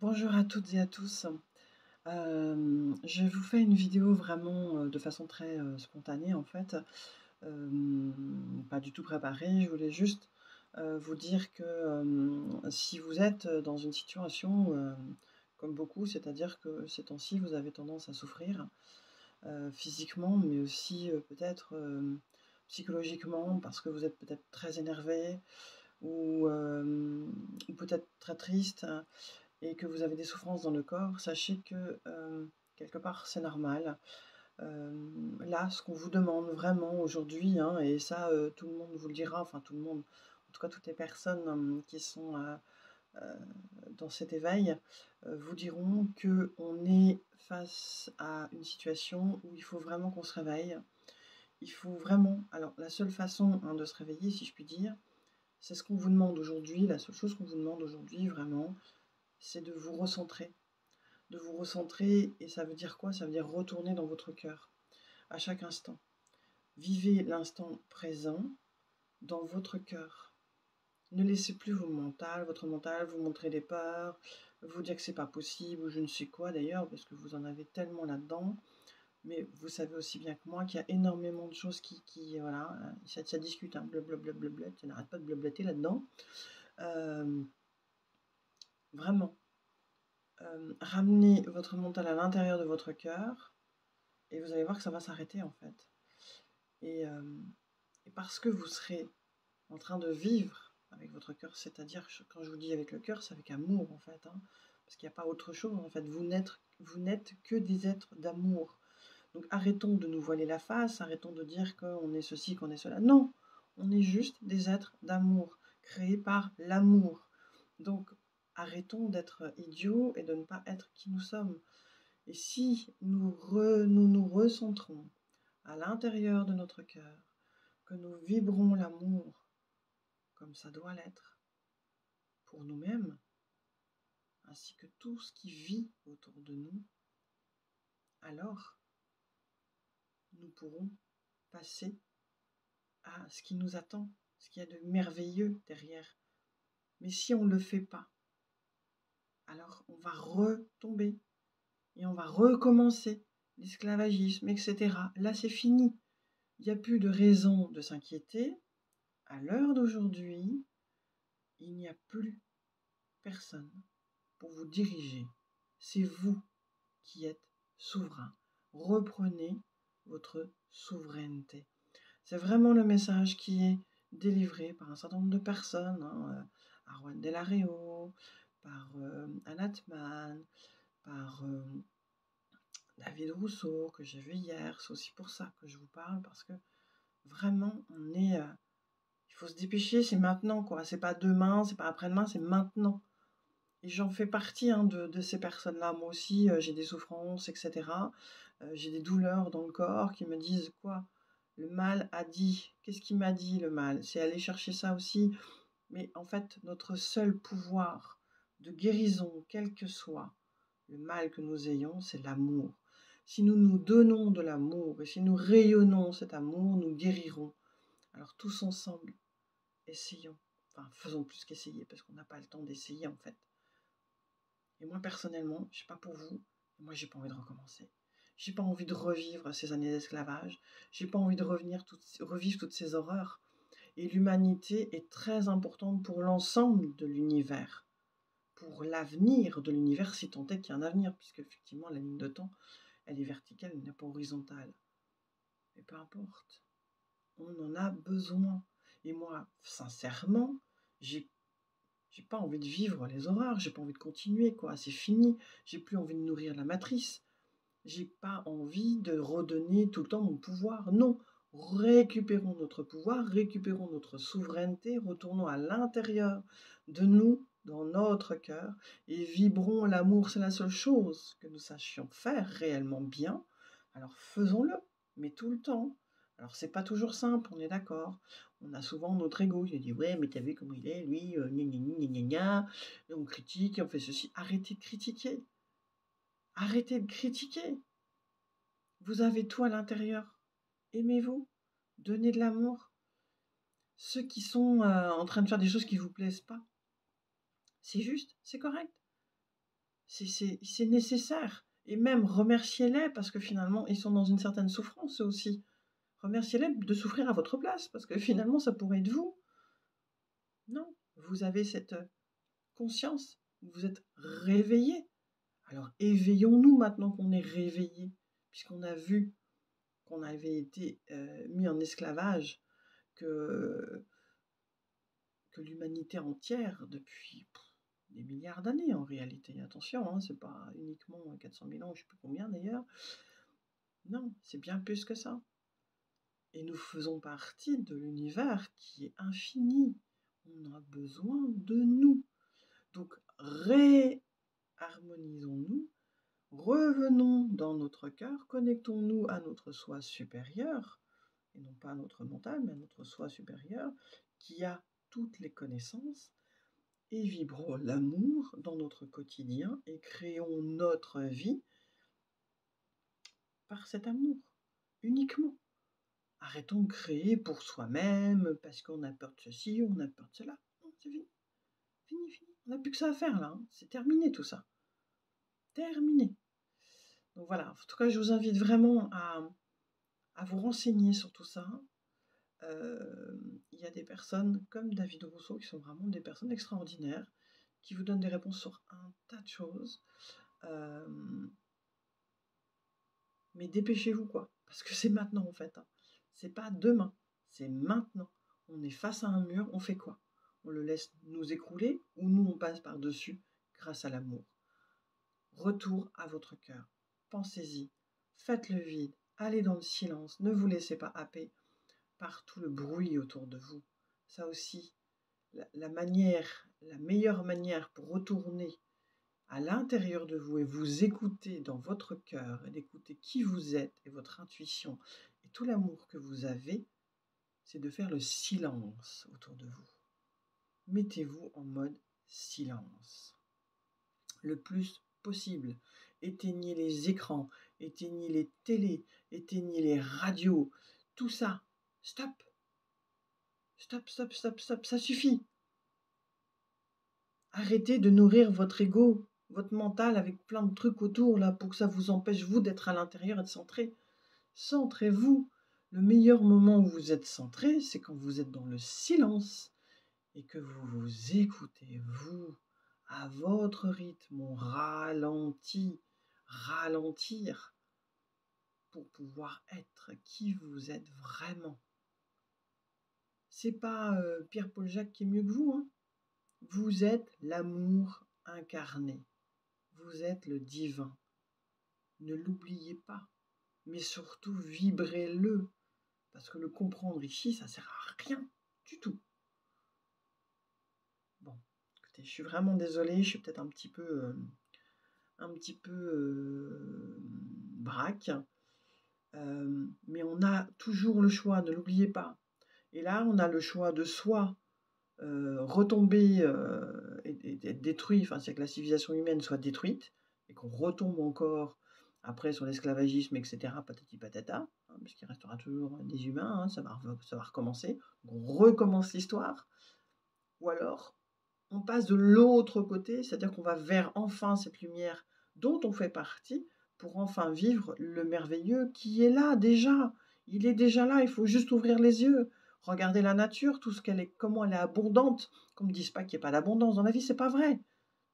Bonjour à toutes et à tous. Je vous fais une vidéo vraiment, de façon très, spontanée en fait, pas du tout préparée. Je voulais juste, vous dire que, si vous êtes, dans une situation, comme beaucoup, c'est-à-dire que ces temps-ci, vous avez tendance à souffrir, physiquement, mais aussi, peut-être, psychologiquement parce que vous êtes peut-être très énervé ou peut-être très triste et que vous avez des souffrances dans le corps, sachez que, quelque part, c'est normal. Là, ce qu'on vous demande vraiment aujourd'hui, hein, et ça, tout le monde vous le dira, enfin tout le monde, en tout cas toutes les personnes, qui sont, heu, dans cet éveil, vous diront qu'on est face à une situation où il faut vraiment qu'on se réveille. Il faut vraiment alors la seule façon, hein, de se réveiller, si je puis dire, c'est ce qu'on vous demande aujourd'hui, la seule chose qu'on vous demande aujourd'hui vraiment, c'est de vous recentrer. De vous recentrer et ça veut dire quoi? Ça veut dire retourner dans votre cœur, à chaque instant. Vivez l'instant présent dans votre cœur. Ne laissez plus votre mental vous montrer des peurs, vous dire que c'est pas possible ou je ne sais quoi d'ailleurs, parce que vous en avez tellement là-dedans. Mais vous savez aussi bien que moi qu'il y a énormément de choses qui voilà, ça discute, hein, ça n'arrête pas de blablater là-dedans. Euh, Vraiment, ramenez votre mental à l'intérieur de votre cœur et vous allez voir que ça va s'arrêter en fait. Et, et parce que vous serez en train de vivre avec votre cœur, c'est-à-dire quand je vous dis avec le cœur, c'est avec amour en fait, hein, parce qu'il n'y a pas autre chose en fait. Vous n'êtes que des êtres d'amour. Donc arrêtons de nous voiler la face, arrêtons de dire qu'on est ceci, qu'on est cela. Non, on est juste des êtres d'amour, créés par l'amour. Donc arrêtons d'être idiots et de ne pas être qui nous sommes. Et si nous recentrons à l'intérieur de notre cœur, que nous vibrons l'amour comme ça doit l'être pour nous-mêmes, ainsi que tout ce qui vit autour de nous, alors nous pourrons passer à ce qui nous attend, ce qu'il y a de merveilleux derrière. Mais si on ne le fait pas, alors on va retomber et on va recommencer l'esclavagisme, etc. Là, c'est fini. Il n'y a plus de raison de s'inquiéter. À l'heure d'aujourd'hui, il n'y a plus personne pour vous diriger. C'est vous qui êtes souverain. Reprenez votre souveraineté. C'est vraiment le message qui est délivré par un certain nombre de personnes, hein, Arwan Delareo, par Anatman, par David Rousseau, que j'ai vu hier. C'est aussi pour ça que je vous parle, parce que vraiment, il faut se dépêcher, c'est maintenant, quoi. C'est pas demain, c'est pas après-demain, c'est maintenant. Et j'en fais partie, hein, de ces personnes-là. Moi aussi, j'ai des souffrances, etc. J'ai des douleurs dans le corps qui me disent quoi? Le mal a dit. Qu'est-ce qu'il m'a dit, le mal? C'est aller chercher ça aussi. Mais en fait, notre seul pouvoir de guérison, quel que soit le mal que nous ayons, c'est l'amour. Si nous nous donnons de l'amour et si nous rayonnons cet amour, nous guérirons. Alors tous ensemble, essayons. Enfin, faisons plus qu'essayer, parce qu'on n'a pas le temps d'essayer en fait. Et moi, personnellement, je sais pas pour vous, moi, j'ai pas envie de recommencer. J'ai pas envie de revivre ces années d'esclavage. J'ai pas envie de revivre toutes ces horreurs. Et l'humanité est très importante pour l'ensemble de l'univers, pour l'avenir de l'univers, si tant est qu'il y a un avenir, puisque effectivement, la ligne de temps, elle est verticale, elle n'est pas horizontale. Mais peu importe, on en a besoin. Et moi, sincèrement, j'ai J'ai pas envie de vivre les horreurs, j'ai pas envie de continuer, quoi. C'est fini. J'ai plus envie de nourrir la matrice. J'ai pas envie de redonner tout le temps mon pouvoir. Non. Récupérons notre pouvoir, récupérons notre souveraineté, retournons à l'intérieur de nous, dans notre cœur, et vibrons l'amour. C'est la seule chose que nous sachions faire réellement bien. Alors faisons-le, mais tout le temps. Alors c'est pas toujours simple, on est d'accord. On a souvent notre ego, il dit ouais mais t'as vu comment il est, lui, gna gna gna gna gna. Et on critique, et on fait ceci. Arrêtez de critiquer. Arrêtez de critiquer. Vous avez tout à l'intérieur. Aimez-vous. Donnez de l'amour. Ceux qui sont en train de faire des choses qui ne vous plaisent pas, c'est juste, c'est correct. C'est nécessaire. Et même remerciez-les parce que finalement, ils sont dans une certaine souffrance eux aussi. Remerciez-les de souffrir à votre place parce que finalement, ça pourrait être vous. Non, vous avez cette conscience, vous êtes réveillés. Alors éveillons-nous maintenant qu'on est réveillés, puisqu'on a vu qu'on avait été mis en esclavage, que l'humanité entière, depuis des milliards d'années en réalité, attention, hein, c'est pas uniquement 400 000 ans, je ne sais plus combien d'ailleurs, non, c'est bien plus que ça. Et nous faisons partie de l'univers qui est infini, on a besoin de nous. Donc réharmonisons-nous, revenons dans notre cœur, connectons-nous à notre soi supérieur, et non pas à notre mental, mais à notre soi supérieur, qui a toutes les connaissances, et vibrons l'amour dans notre quotidien, et créons notre vie par cet amour, uniquement. Arrêtons de créer pour soi-même, parce qu'on a peur de ceci, on a peur de cela. Non, c'est fini. Fini, fini. On n'a plus que ça à faire là. Hein. C'est terminé tout ça. Terminé. Donc voilà, en tout cas, je vous invite vraiment à vous renseigner sur tout ça. Il y a des personnes comme David Rousseau qui sont vraiment des personnes extraordinaires, qui vous donnent des réponses sur un tas de choses. Mais dépêchez-vous, quoi. Parce que c'est maintenant, en fait. Hein. C'est pas demain, c'est maintenant. On est face à un mur, on fait quoi? On le laisse nous écrouler ou nous, on passe par-dessus grâce à l'amour? Retour à votre cœur. Pensez-y. Faites le vide. Allez dans le silence. Ne vous laissez pas happer par tout le bruit autour de vous. Ça aussi, la meilleure manière pour retourner à l'intérieur de vous et vous écouter dans votre cœur et d'écouter qui vous êtes et votre intuition et tout l'amour que vous avez, c'est de faire le silence autour de vous. Mettez-vous en mode silence. Le plus possible. Éteignez les écrans, éteignez les télés, éteignez les radios, tout ça. Stop. Stop, stop, stop, stop, ça suffit. Arrêtez de nourrir votre ego, votre mental avec plein de trucs autour là pour que ça vous empêche vous d'être à l'intérieur et de centrer. Centrez-vous. Le meilleur moment où vous êtes centré, c'est quand vous êtes dans le silence et que vous vous écoutez, vous, à votre rythme, on ralentit, ralentir pour pouvoir être qui vous êtes vraiment. C'est pas Pierre-Paul Jacques qui est mieux que vous, hein. Vous êtes l'amour incarné. Vous êtes le divin. Ne l'oubliez pas, mais surtout vibrez-le, parce que le comprendre ici, ça ne sert à rien du tout. Bon, écoutez, je suis vraiment désolée, je suis peut-être un petit peu braque, mais on a toujours le choix, ne l'oubliez pas. Et là, on a le choix de soit retomber et être détruit, enfin, c'est que la civilisation humaine soit détruite, et qu'on retombe encore après sur l'esclavagisme, etc., patati patata, hein, puisqu'il restera toujours des humains, hein, ça va recommencer, on recommence l'histoire, ou alors on passe de l'autre côté, c'est-à-dire qu'on va vers enfin cette lumière dont on fait partie, pour enfin vivre le merveilleux qui est là déjà. Il est déjà là, il faut juste ouvrir les yeux. Regardez la nature, tout ce qu'elle est, comment elle est abondante. Qu'on ne me dise pas qu'il n'y a pas d'abondance dans la vie, c'est pas vrai.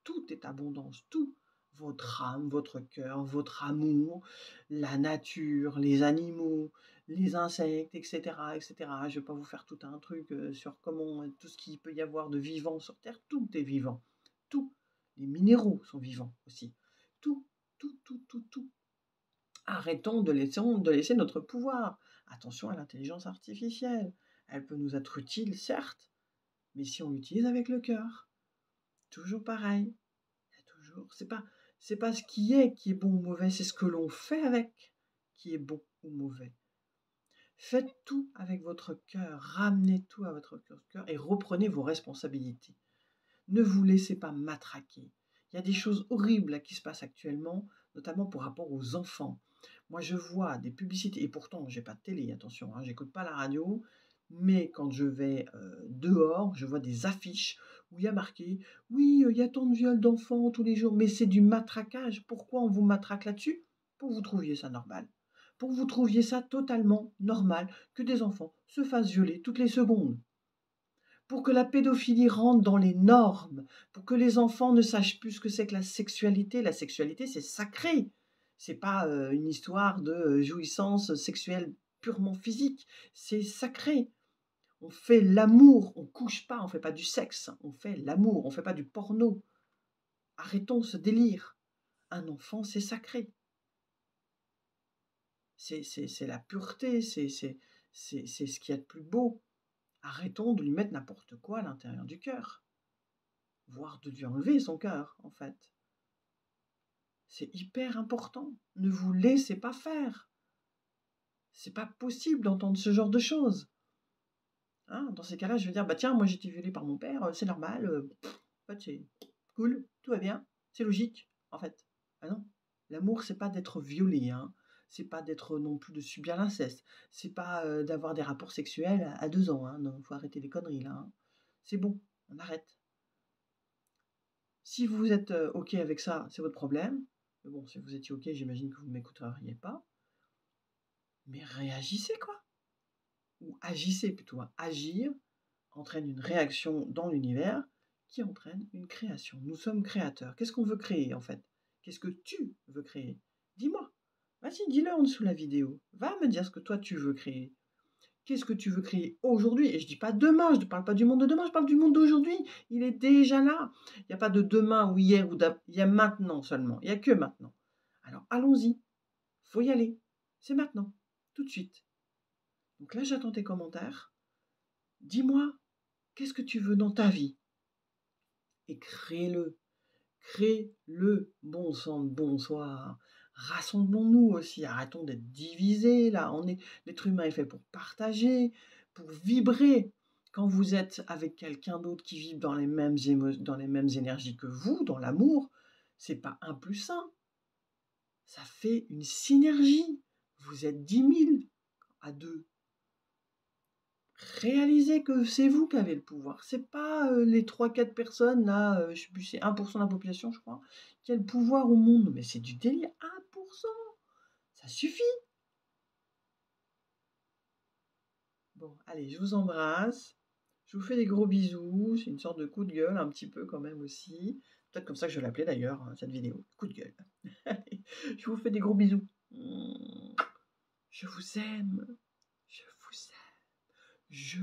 Tout est abondance, tout. Votre âme, votre cœur, votre amour, la nature, les animaux, les insectes, etc., etc. Je ne vais pas vous faire tout un truc sur comment tout ce qu'il peut y avoir de vivant sur Terre. Tout est vivant. Tout. Les minéraux sont vivants aussi. Tout, tout, tout, tout, tout. Arrêtons de laisser notre pouvoir. Attention à l'intelligence artificielle. Elle peut nous être utile, certes, mais si on l'utilise avec le cœur, toujours pareil. Toujours. C'est pas ce qui est bon ou mauvais, c'est ce que l'on fait avec qui est bon ou mauvais. Faites tout avec votre cœur, ramenez tout à votre cœur et reprenez vos responsabilités. Ne vous laissez pas matraquer. Il y a des choses horribles là, qui se passent actuellement, notamment par rapport aux enfants. Moi, je vois des publicités, et pourtant, j'ai pas de télé, attention, hein, j'écoute pas la radio, mais quand je vais dehors, je vois des affiches où il y a marqué: «Oui, il y a tant de viols d'enfants tous les jours», mais c'est du matraquage. Pourquoi on vous matraque là-dessus? Pour que vous trouviez ça normal. Pour que vous trouviez ça totalement normal que des enfants se fassent violer toutes les secondes. Pour que la pédophilie rentre dans les normes, pour que les enfants ne sachent plus ce que c'est que la sexualité. La sexualité, c'est sacré. C'est pas une histoire de jouissance sexuelle purement physique. C'est sacré. On fait l'amour, on couche pas, on fait pas du sexe, on fait l'amour, on fait pas du porno. Arrêtons ce délire. Un enfant, c'est sacré. C'est la pureté, c'est ce qu'il y a de plus beau. Arrêtons de lui mettre n'importe quoi à l'intérieur du cœur. Voire de lui enlever son cœur, en fait. C'est hyper important. Ne vous laissez pas faire. C'est pas possible d'entendre ce genre de choses. Hein, dans ces cas-là, je vais dire, bah tiens, moi j'ai été violée par mon père, c'est normal, en fait, c'est cool, tout va bien, c'est logique, en fait. Ah non, l'amour, c'est pas d'être violé, hein. C'est pas d'être non plus de subir l'inceste. C'est pas d'avoir des rapports sexuels à 2 ans, hein. Non, faut arrêter les conneries là, hein. C'est bon, on arrête. Si vous êtes OK avec ça, c'est votre problème. Mais bon, si vous étiez OK, j'imagine que vous ne m'écouteriez pas. Mais réagissez, quoi. Ou agissez plutôt, hein. Agir entraîne une réaction dans l'univers qui entraîne une création. Nous sommes créateurs. Qu'est-ce qu'on veut créer, en fait? Qu'est-ce que tu veux créer? Dis-moi. Vas-y, dis-le en dessous de la vidéo. Va me dire ce que toi, tu veux créer. Qu'est-ce que tu veux créer aujourd'hui? Et je ne dis pas demain, je ne parle pas du monde de demain, je parle du monde d'aujourd'hui. Il est déjà là. Il n'y a pas de demain ou hier ou il y a maintenant seulement. Il n'y a que maintenant. Alors allons-y. Faut y aller. C'est maintenant. Tout de suite. Donc là, j'attends tes commentaires. Dis-moi, qu'est-ce que tu veux dans ta vie? Et crée-le. Crée-le. Bon sang de bonsoir. Rassemblons-nous aussi. Arrêtons d'être divisés. Là, l'être humain est fait pour partager, pour vibrer. Quand vous êtes avec quelqu'un d'autre qui vibre dans les mêmes énergies que vous, dans l'amour, c'est pas 1 plus 1. Ça fait une synergie. Vous êtes 10 000 à 2. Réalisez que c'est vous qui avez le pouvoir. C'est pas les 3-4 personnes, là, je sais plus, c'est 1% de la population, je crois, qui a le pouvoir au monde. Mais c'est du délire, 1%. Ça suffit. Bon, allez, je vous embrasse. Je vous fais des gros bisous. C'est une sorte de coup de gueule, un petit peu quand même aussi. Peut-être comme ça que je vais l'appeler d'ailleurs, cette vidéo. Coup de gueule. Allez, je vous fais des gros bisous. Je vous aime. Je vous aime. Je